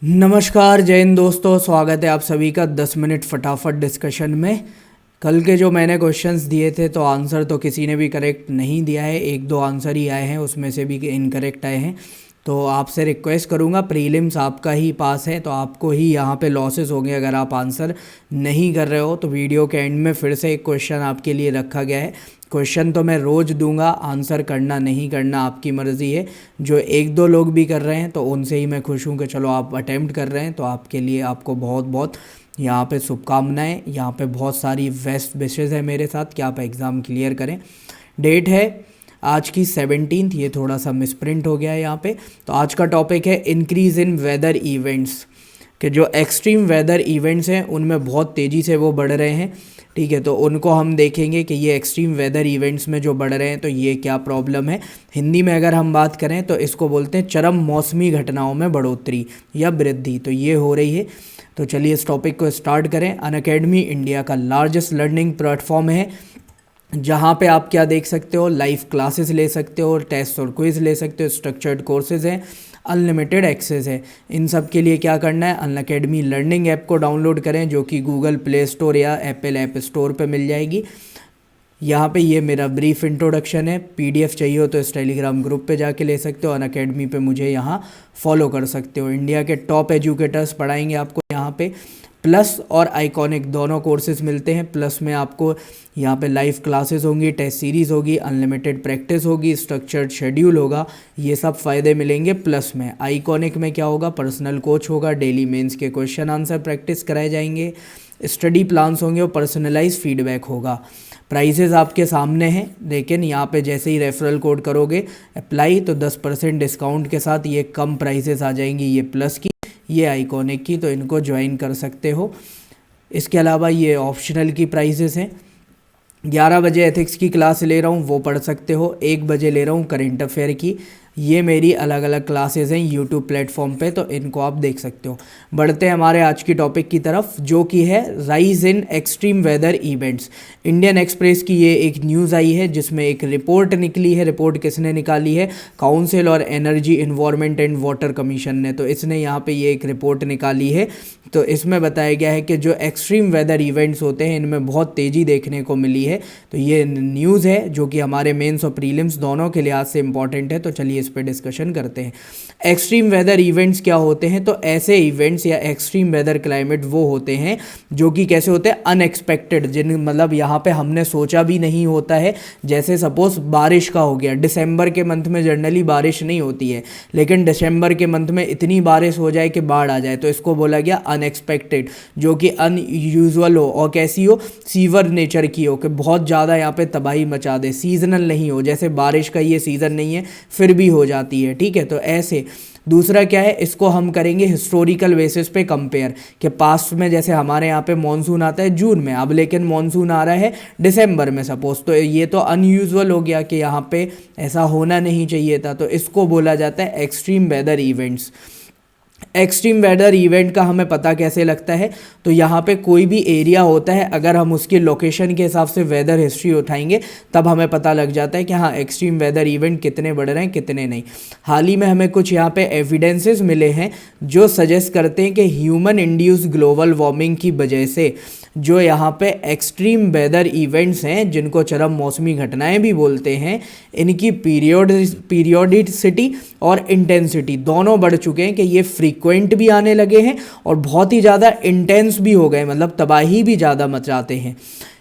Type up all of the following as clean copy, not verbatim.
नमस्कार जय हिंद दोस्तों, स्वागत है आप सभी का 10 मिनट फटाफट डिस्कशन में। कल के जो मैंने क्वेश्चंस दिए थे तो आंसर तो किसी ने भी करेक्ट नहीं दिया है, एक दो आंसर ही आए हैं, उसमें से भी इनकरेक्ट आए हैं। तो आपसे रिक्वेस्ट करूंगा, प्रीलिम्स आपका ही पास है तो आपको ही यहाँ पे लॉसेस होंगे अगर आप आंसर नहीं कर रहे हो। तो वीडियो के एंड में फिर से एक क्वेश्चन आपके लिए रखा गया है। क्वेश्चन तो मैं रोज़ दूंगा, आंसर करना नहीं करना आपकी मर्ज़ी है। जो एक दो लोग भी कर रहे हैं तो उनसे ही मैं खुश हूँ कि चलो आप अटेम्प्ट कर रहे हैं, तो आपके लिए आपको बहुत बहुत यहाँ पे शुभकामनाएं। यहाँ पे बहुत सारी बेस्ट विशेज़ है मेरे साथ कि आप एग्ज़ाम क्लियर करें। डेट है आज की 17, ये थोड़ा सा मिसप्रिंट हो गया है यहाँ पे। तो आज का टॉपिक है इंक्रीज़ इन वेदर इवेंट्स, कि जो एक्सट्रीम वेदर इवेंट्स हैं उनमें बहुत तेज़ी से वो बढ़ रहे हैं। ठीक है, तो उनको हम देखेंगे कि ये एक्सट्रीम वेदर इवेंट्स में जो बढ़ रहे हैं तो ये क्या प्रॉब्लम है। हिंदी में अगर हम बात करें तो इसको बोलते हैं चरम मौसमी घटनाओं में बढ़ोतरी या वृद्धि, तो ये हो रही है। तो चलिए इस टॉपिक को स्टार्ट करें। अनअकैडमी इंडिया का लार्जेस्ट लर्निंग प्लेटफॉर्म है, जहाँ पे आप क्या देख सकते हो, लाइव क्लासेस ले सकते हो, टेस्ट और क्विज़ ले सकते हो, स्ट्रक्चर्ड कोर्सेज हैं, अनलिमिटेड एक्सेस है। इन सब के लिए क्या करना है, अनअकैडमी लर्निंग ऐप को डाउनलोड करें जो कि गूगल प्ले स्टोर या एप्पल ऐप स्टोर पे मिल जाएगी। यहाँ पे ये मेरा ब्रीफ इंट्रोडक्शन है। पीडीएफ चाहिए हो तो इस टेलीग्राम ग्रुप पे जाके ले सकते हो। अनअकैडमी पे मुझे यहाँ फॉलो कर सकते हो। इंडिया के टॉप एजुकेटर्स पढ़ाएंगे आपको यहाँ पे। प्लस और आइकॉनिक दोनों कोर्सेज मिलते हैं। प्लस में आपको यहाँ पे लाइव क्लासेस होंगी, टेस्ट सीरीज़ होगी, अनलिमिटेड प्रैक्टिस होगी, स्ट्रक्चर्ड शेड्यूल होगा, ये सब फ़ायदे मिलेंगे। प्लस में आइकॉनिक में क्या होगा, पर्सनल कोच होगा, डेली मेंस के क्वेश्चन आंसर प्रैक्टिस कराए जाएंगे, स्टडी प्लान्स होंगे और पर्सनलाइज फीडबैक होगा। प्राइसेस आपके सामने हैं, लेकिन यहाँ पे जैसे ही रेफरल कोड करोगे अप्लाई तो 10% डिस्काउंट के साथ ये कम प्राइसेस आ जाएंगी, ये प्लस की, ये आइकॉनिक की, तो इनको ज्वाइन कर सकते हो। इसके अलावा ये ऑप्शनल की प्राइसेस हैं। 11 बजे एथिक्स की क्लास ले रहा हूँ, वो पढ़ सकते हो। 1 बजे ले रहा हूँ करेंट अफेयर की। ये मेरी अलग अलग क्लासेस हैं यूट्यूब प्लेटफॉर्म पे, तो इनको आप देख सकते हो। बढ़ते हैं हमारे आज की टॉपिक की तरफ, जो कि है rise in extreme weather events. Indian Express की ये एक न्यूज़ आई है जिसमें एक रिपोर्ट निकली है। रिपोर्ट किसने निकाली है, काउंसिल और energy environment and water commission ने। तो इसने यहाँ पे ये एक रिपोर्ट निकाली है। तो इसमें बताया गया है कि जो एक्सट्रीम वेदर इवेंट्स होते हैं इनमें बहुत तेज़ी देखने को मिली है। तो ये न्यूज़ है जो कि हमारे मेंस और प्रीलिम्स दोनों के लिहाज से इंपॉर्टेंट है। तो चलिए इस पे डिस्कशन करते हैं। एक्सट्रीम वेदर इवेंट्स क्या होते हैं, तो ऐसे इवेंट्स या एक्सट्रीम वेदर क्लाइमेट वो होते हैं जो कि कैसे होते हैं, अनएक्सपेक्टेड, जिन मतलब यहाँ पे हमने सोचा भी नहीं होता है। जैसे सपोज बारिश का हो गया, दिसंबर के मंथ में जनरली बारिश नहीं होती है, लेकिन दिसंबर के मंथ में इतनी बारिश हो जाए कि बाढ़ आ जाए, तो इसको बोला गया अनएक्सपेक्टेड, जो कि अनयूजुअल हो और कैसी हो, सीवर नेचर की हो, कि बहुत ज़्यादा यहाँ पे तबाही मचा दे। सीजनल नहीं हो, जैसे बारिश का ये सीज़न नहीं है फिर भी हो जाती है। ठीक है, तो ऐसे। दूसरा क्या है, इसको हम करेंगे हिस्टोरिकल बेसिस पे कंपेयर, कि पास्ट में जैसे हमारे यहाँ पे मॉनसून आता है जून में, अब लेकिन मॉनसून आ रहा है दिसंबर में सपोज, तो ये तो अनयूजुअल हो गया कि यहाँ पे ऐसा होना नहीं चाहिए था। तो इसको बोला जाता है extreme weather events. Extreme weather event का हमें पता कैसे लगता है, तो यहाँ पे कोई भी एरिया होता है, अगर हम उसकी लोकेशन के हिसाब से वेदर हिस्ट्री उठाएंगे तब हमें पता लग जाता है कि हाँ एक्सट्रीम वेदर इवेंट कितने बढ़ रहे हैं कितने नहीं। हाल ही में हमें कुछ यहाँ पे एविडेंसेस मिले हैं जो सजेस्ट करते हैं कि ह्यूमन इंड्यूस ग्लोबल वार्मिंग की वजह से जो यहाँ पे एक्सट्रीम वेदर इवेंट्स हैं, जिनको चरम मौसमी घटनाएं भी बोलते हैं, इनकी पीरियोडिसिटी और इंटेंसिटी दोनों बढ़ चुके हैं, कि ये फ्रीक्वेंट भी आने लगे हैं और बहुत ही ज़्यादा इंटेंस भी हो गए, मतलब तबाही भी ज़्यादा मचाते हैं।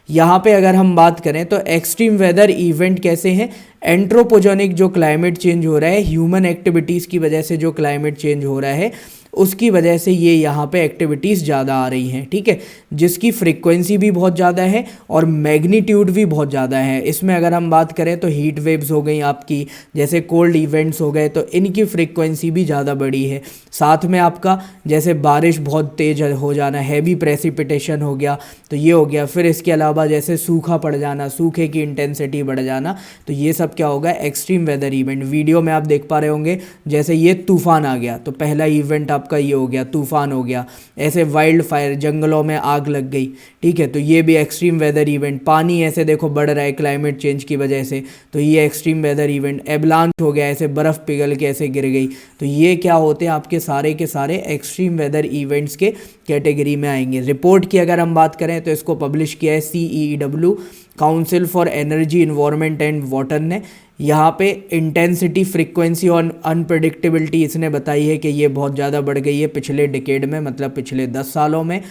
यहाँ पे अगर हम बात करें तो एक्सट्रीम वेदर इवेंट कैसे हैं, एंट्रोपोजेनिक जो क्लाइमेट चेंज हो रहा है, ह्यूमन एक्टिविटीज़ की वजह से जो क्लाइमेट चेंज हो रहा है उसकी वजह से ये यहाँ पे एक्टिविटीज़ ज़्यादा आ रही हैं। ठीक है, जिसकी फ्रीक्वेंसी भी बहुत ज़्यादा है और मैग्नीट्यूड भी बहुत ज़्यादा है। इसमें अगर हम बात करें तो हीट वेव्स हो गई आपकी, जैसे कोल्ड इवेंट्स हो गए, तो इनकी फ्रीक्वेंसी भी ज़्यादा बड़ी है। साथ में आपका जैसे बारिश बहुत तेज़ हो जाना, हैवी प्रेसिपिटेशन हो गया, तो ये हो गया। फिर इसके अलावा जैसे सूखा पड़ जाना, सूखे की इंटेंसिटी बढ़ जाना, तो ये सब क्या होगा, एक्सट्रीम वेदर इवेंट। वीडियो में आप देख पा रहे होंगे जैसे ये तूफान आ गया, तो पहला इवेंट आप आपका ये हो गया, तूफान हो गया, ऐसे वाइल्ड फायर, जंगलों में आग लग गई, ठीक है, तो ये भी एक्सट्रीम वेदर इवेंट। पानी ऐसे देखो बढ़ रहा है क्लाइमेट चेंज की वजह से, तो ये एक्सट्रीम वेदर इवेंट। एवलांच हो गया, ऐसे बर्फ़ पिघल के ऐसे गिर गई, तो ये क्या होते हैं आपके सारे के सारे एक्सट्रीम वेदर इवेंट्स के कैटेगरी में आएंगे। रिपोर्ट की अगर हम बात करें तो इसको पब्लिश किया है CEEW, council for energy environment and water ने। यहाँ पे इंटेंसिटी, फ्रीक्वेंसी और अनप्रडिक्टेबिलिटी इसने बताई है कि ये बहुत ज़्यादा बढ़ गई है पिछले डिकेड में, मतलब पिछले 10 सालों में।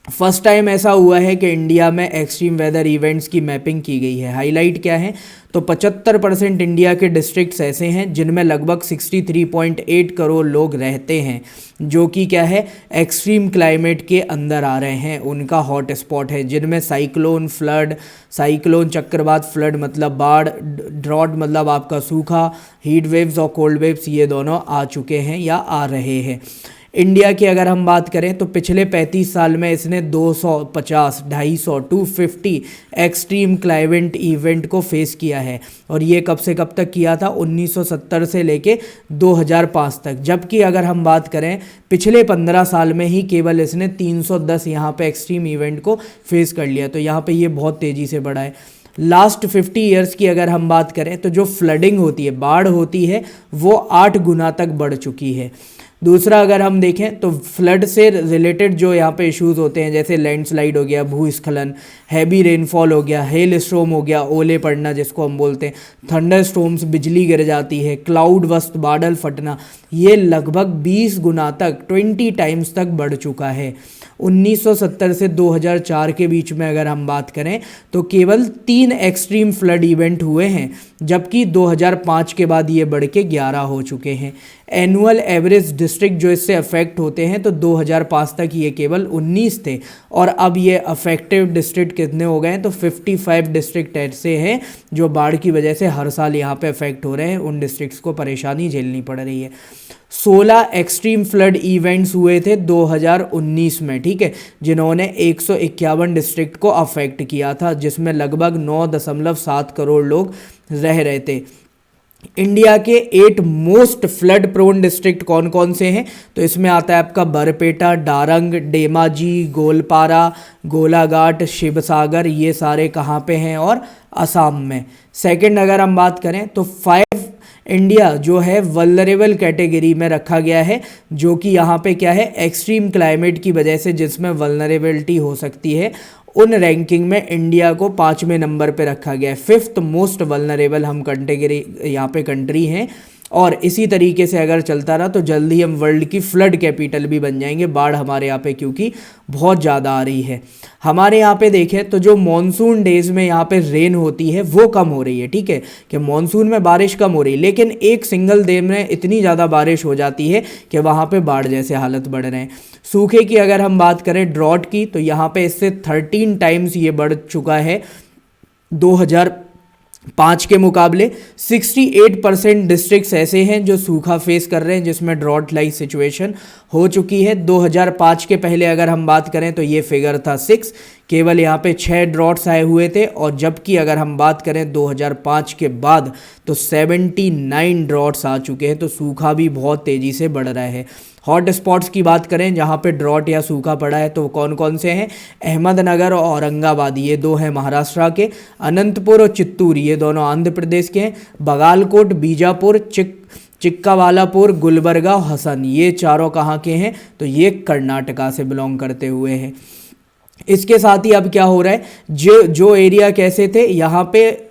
फर्स्ट टाइम ऐसा हुआ है कि इंडिया में एक्सट्रीम वेदर इवेंट्स की मैपिंग की गई है। हाईलाइट क्या है, तो 75% इंडिया के डिस्ट्रिक्ट्स ऐसे हैं जिनमें लगभग 63.8 करोड़ लोग रहते हैं, जो कि क्या है, एक्सट्रीम क्लाइमेट के अंदर आ रहे हैं, उनका हॉट स्पॉट है, जिनमें साइक्लोन, फ्लड, साइक्लोन चक्रवात, फ्लड मतलब बाढ़, ड्रॉट मतलब आपका सूखा, हीट वेव्स और कोल्ड वेव्स ये दोनों आ चुके हैं या आ रहे हैं। इंडिया की अगर हम बात करें तो पिछले 35 साल में इसने 250, 250, 250 एक्सट्रीम क्लाइमेट इवेंट को फेस किया है। और ये कब से कब तक किया था, 1970 से लेके 2005 तक। जबकि अगर हम बात करें पिछले 15 साल में ही केवल इसने 310 यहाँ पे एक्सट्रीम इवेंट को फेस कर लिया, तो यहाँ पे ये बहुत तेज़ी से बढ़ा है। लास्ट 50 ईयर्स की अगर हम बात करें तो जो फ्लडिंग होती है, बाढ़ होती है, वो 8 गुना तक बढ़ चुकी है। दूसरा अगर हम देखें तो फ्लड से रिलेटेड जो यहाँ पे इश्यूज होते हैं, जैसे लैंडस्लाइड हो गया, भूस्खलन, हैवी रेनफॉल हो गया, हेल स्टॉर्म हो गया, ओले पड़ना जिसको हम बोलते हैं, थंडर स्टॉर्म्स, बिजली गिर जाती है, क्लाउड बस्ट, बादल फटना, ये लगभग 20 गुना तक, 20 टाइम्स तक बढ़ चुका है। 1970 से 2004 के बीच में अगर हम बात करें तो केवल 3 एक्सट्रीम फ्लड इवेंट हुए हैं, जबकि 2005 के बाद ये बढ़ के 11 हो चुके हैं। एनुअल एवरेज डिस्ट्रिक्ट जो इससे अफेक्ट होते हैं तो 2005 तक ये केवल 19 थे, और अब ये अफेक्टिव डिस्ट्रिक्ट कितने हो गए हैं, तो 55 डिस्ट्रिक्ट ऐसे हैं जो बाढ़ की वजह से हर साल यहाँ पे अफेक्ट हो रहे हैं, उन डिस्ट्रिक्ट्स को परेशानी झेलनी पड़ रही है। 16 एक्सट्रीम फ्लड इवेंट्स हुए थे 2019 में, ठीक है, जिन्होंने 151 डिस्ट्रिक्ट को अफेक्ट किया था, जिसमें लगभग 9.7 करोड़ लोग रह रहे थे। इंडिया के 8 मोस्ट फ्लड प्रोन डिस्ट्रिक्ट कौन कौन से हैं, तो इसमें आता है आपका बरपेटा, डारंग, डेमाजी, गोलपारा, गोलाघाट, शिवसागर, ये सारे कहाँ पे हैं, और असम में। सेकंड अगर हम बात करें तो 5 इंडिया जो है वल्नरेबल कैटेगरी में रखा गया है, जो कि यहाँ पे क्या है, एक्सट्रीम क्लाइमेट की वजह से जिसमें वल्नरेबिलिटी हो सकती है, उन रैंकिंग में इंडिया को 5वें नंबर पे रखा गया है। 5th मोस्ट वल्नरेबल हम कैटेगरी यहाँ पे कंट्री हैं, और इसी तरीके से अगर चलता रहा तो जल्दी हम वर्ल्ड की फ्लड कैपिटल भी बन जाएंगे। बाढ़ हमारे यहाँ पे क्योंकि बहुत ज़्यादा आ रही है। हमारे यहाँ पे देखें तो जो मॉनसून डेज में यहाँ पे रेन होती है वो कम हो रही है, ठीक है, कि मॉनसून में बारिश कम हो रही है, लेकिन एक सिंगल डे में इतनी ज़्यादा बारिश हो जाती है कि वहाँ पे बाढ़ जैसे हालत बढ़ रहे हैं। सूखे की अगर हम बात करें, ड्रॉट की, तो यहाँ पे इससे 13 टाइम्स ये बढ़ चुका है 2005 के मुकाबले। 68% डिस्ट्रिक्ट्स ऐसे हैं जो सूखा फेस कर रहे हैं, जिसमें ड्रॉट लाइक सिचुएशन हो चुकी है। 2005 के पहले अगर हम बात करें तो ये फिगर था 6, केवल यहाँ पे 6 ड्रॉट्स आए हुए थे, और जबकि अगर हम बात करें 2005 के बाद तो 79 ड्रॉट्स आ चुके हैं, तो सूखा भी बहुत तेज़ी से बढ़ रहा है। हॉट स्पॉट्स की बात करें जहाँ पे ड्रॉट या सूखा पड़ा है तो कौन कौन से हैं, अहमदनगर और औरंगाबाद ये 2 हैं महाराष्ट्र के, अनंतपुर और चित्तूर ये दोनों आंध्र प्रदेश के हैं, बगालकोट, बीजापुर, चिक्कावालापुर, गुलबर्गा और हसन ये चारों कहाँ के हैं, तो ये कर्नाटका से बिलोंग करते हुए हैं। इसके साथ ही अब क्या हो रहा है, जो एरिया कैसे थे, यहाँ पे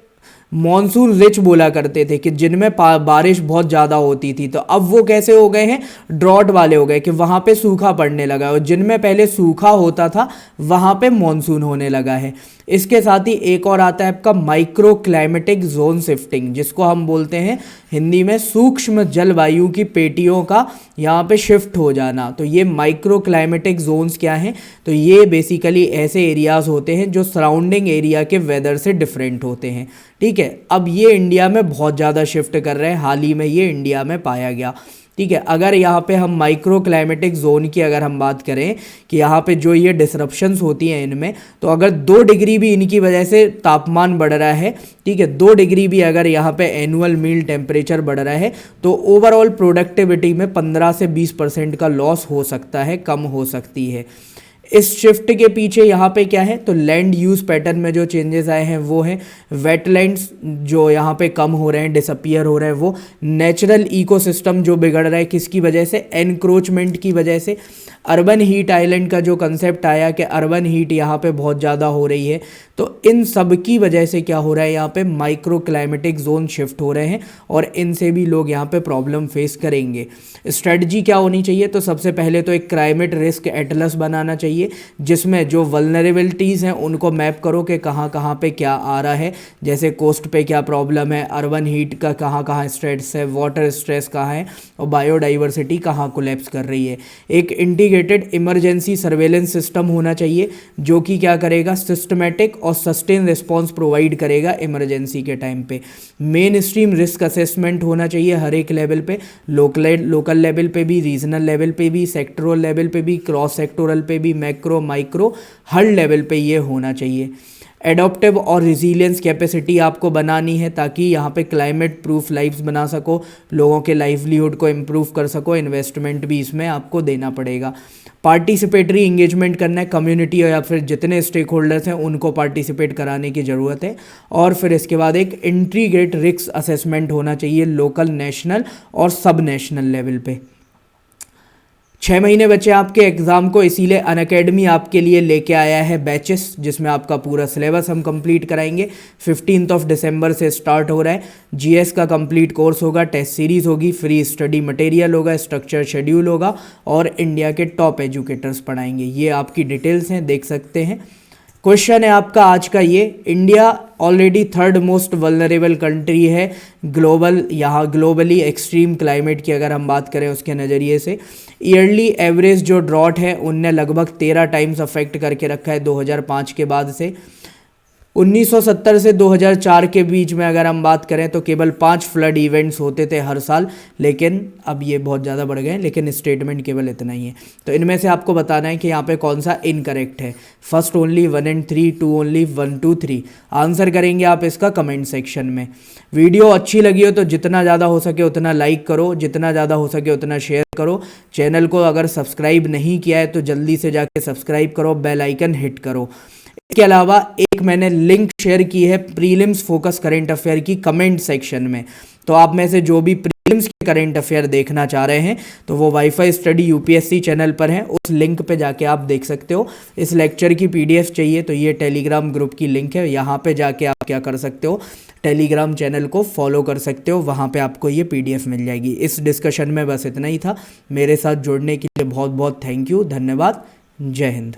मॉनसून रिच बोला करते थे कि जिनमें बारिश बहुत ज़्यादा होती थी, तो अब वो कैसे हो गए हैं, ड्रॉट वाले हो गए कि वहाँ पे सूखा पड़ने लगा, और जिनमें पहले सूखा होता था वहाँ पे मॉनसून होने लगा है। इसके साथ ही एक और आता है आपका माइक्रो क्लाइमेटिक जोन शिफ्टिंग, जिसको हम बोलते हैं हिंदी में सूक्ष्म जलवायु की पेटियों का यहाँ पे शिफ्ट हो जाना। तो ये माइक्रो क्लाइमेटिक जोन्स क्या हैं, तो ये बेसिकली ऐसे एरियाज़ होते हैं जो सराउंडिंग एरिया के वेदर से डिफरेंट होते हैं, ठीक है। अब ये इंडिया में बहुत ज़्यादा शिफ्ट कर रहे हैं, हाल ही में ये इंडिया में पाया गया। ठीक है। अगर यहाँ पे हम माइक्रो क्लाइमेटिक जोन की अगर हम बात करें कि यहाँ पे जो ये डिसरप्शंस होती हैं इनमें, तो अगर 2 डिग्री भी इनकी वजह से तापमान बढ़ रहा है, ठीक है, 2 डिग्री भी अगर यहाँ पे एनुअल मीन टेम्परेचर बढ़ रहा है, तो ओवरऑल प्रोडक्टिविटी में 15 से 20% का लॉस हो सकता है, कम हो सकती है। इस शिफ्ट के पीछे यहाँ पे क्या है, तो लैंड यूज़ पैटर्न में जो चेंजेस आए हैं वो हैं वेटलैंड्स जो यहाँ पे कम हो रहे हैं, डिसअपियर हो रहे हैं, वो नेचुरल इकोसिस्टम जो बिगड़ रहा है, किसकी वजह से, एनक्रोचमेंट की वजह से। अर्बन हीट आइलैंड का जो कंसेप्ट आया कि अर्बन हीट यहाँ पे बहुत ज़्यादा हो रही है, तो इन सब की वजह से क्या हो रहा है, यहाँ पे माइक्रो क्लाइमेटिक जोन शिफ्ट हो रहे हैं और इनसे भी लोग यहाँ पे प्रॉब्लम फेस करेंगे। स्ट्रेटजी क्या होनी चाहिए, तो सबसे पहले तो एक क्लाइमेट रिस्क एटलस बनाना चाहिए जिसमें जो वल्नरेबिलिटीज़ हैं उनको मैप करो कि कहाँ कहाँ पे क्या आ रहा है, जैसे कोस्ट पे क्या प्रॉब्लम है, अर्बन हीट का कहाँ कहाँ स्ट्रेस है, वाटर स्ट्रेस कहाँ है और बायोडाइवर्सिटी कहाँ कोलैप्स कर रही है। एक इंटीग्रेटेड इमरजेंसी सर्वेलेंस सिस्टम होना चाहिए जो कि क्या करेगा, सिस्टमेटिक और सस्टेन रिस्पॉन्स प्रोवाइड करेगा इमरजेंसी के टाइम पे। मेन स्ट्रीम रिस्क असेसमेंट होना चाहिए हर एक लेवल पे, लोकल लेवल पे भी, रीजनल लेवल पे भी, सेक्टरल लेवल पे भी, क्रॉस सेक्टोरल पे भी, मैक्रो माइक्रो हर लेवल पे ये होना चाहिए। एडॉप्टिव और रिजीलियंस कैपेसिटी आपको बनानी है ताकि यहाँ पे क्लाइमेट प्रूफ लाइफ्स बना सको, लोगों के लाइवलीहुड को इम्प्रूव कर सको, इन्वेस्टमेंट भी इसमें आपको देना पड़ेगा। पार्टिसिपेटरी इंगेजमेंट करना है, कम्युनिटी या फिर जितने स्टेक होल्डर्स हैं उनको पार्टिसिपेट कराने की ज़रूरत है। और फिर इसके बाद एक इंटीग्रेट रिस्क असेसमेंट होना चाहिए लोकल, नेशनल और सब नेशनल लेवल पे। 6 महीने बचे आपके एग्ज़ाम को, इसीलिए अनअकैडमी आपके लिए लेके आया है बैचेस जिसमें आपका पूरा सिलेबस हम कंप्लीट कराएंगे। 15 दिसंबर से स्टार्ट हो रहा है। जीएस का कंप्लीट कोर्स होगा, टेस्ट सीरीज़ होगी, फ्री स्टडी मटेरियल होगा, स्ट्रक्चर शेड्यूल होगा और इंडिया के टॉप एजुकेटर्स पढ़ाएंगे। ये आपकी डिटेल्स हैं, देख सकते हैं। क्वेश्चन है आपका आज का ये, India already 3rd most vulnerable country है यहाँ ग्लोबली एक्सट्रीम क्लाइमेट की अगर हम बात करें उसके नज़रिए से। ईयरली एवरेज जो ड्रॉट है उनने लगभग 13 टाइम्स अफेक्ट करके रखा है 2005 के बाद से। 1970 से 2004 के बीच में अगर हम बात करें तो केवल 5 फ्लड इवेंट्स होते थे हर साल, लेकिन अब ये बहुत ज़्यादा बढ़ गए, लेकिन स्टेटमेंट केवल इतना ही है। तो इनमें से आपको बताना है कि यहाँ पे कौन सा इनकरेक्ट है। First only 1 and 3, 2 only 1, 2, 3 answer करेंगे आप इसका कमेंट सेक्शन में। वीडियो अच्छी लगी हो तो जितना ज़्यादा हो सके उतना लाइक करो, जितना ज़्यादा हो सके उतना शेयर करो। चैनल को अगर सब्सक्राइब नहीं किया है तो जल्दी से जाके सब्सक्राइब करो, बेल आइकन हिट करो। इसके अलावा एक मैंने लिंक शेयर की है प्रीलिम्स फोकस करंट अफेयर की कमेंट सेक्शन में, तो आप में से जो भी प्रीलिम्स के करंट अफेयर देखना चाह रहे हैं तो वो वाईफाई स्टडी यूपीएससी चैनल पर है, उस लिंक पे जाके आप देख सकते हो। इस लेक्चर की पीडीएफ चाहिए तो ये टेलीग्राम ग्रुप की लिंक है, यहाँ पे जाके आप क्या कर सकते हो, टेलीग्राम चैनल को फॉलो कर सकते हो, वहाँ पे आपको ये पीडीएफ मिल जाएगी। इस डिस्कशन में बस इतना ही था। मेरे साथ जुड़ने के लिए बहुत बहुत थैंक यू, धन्यवाद, जय हिंद।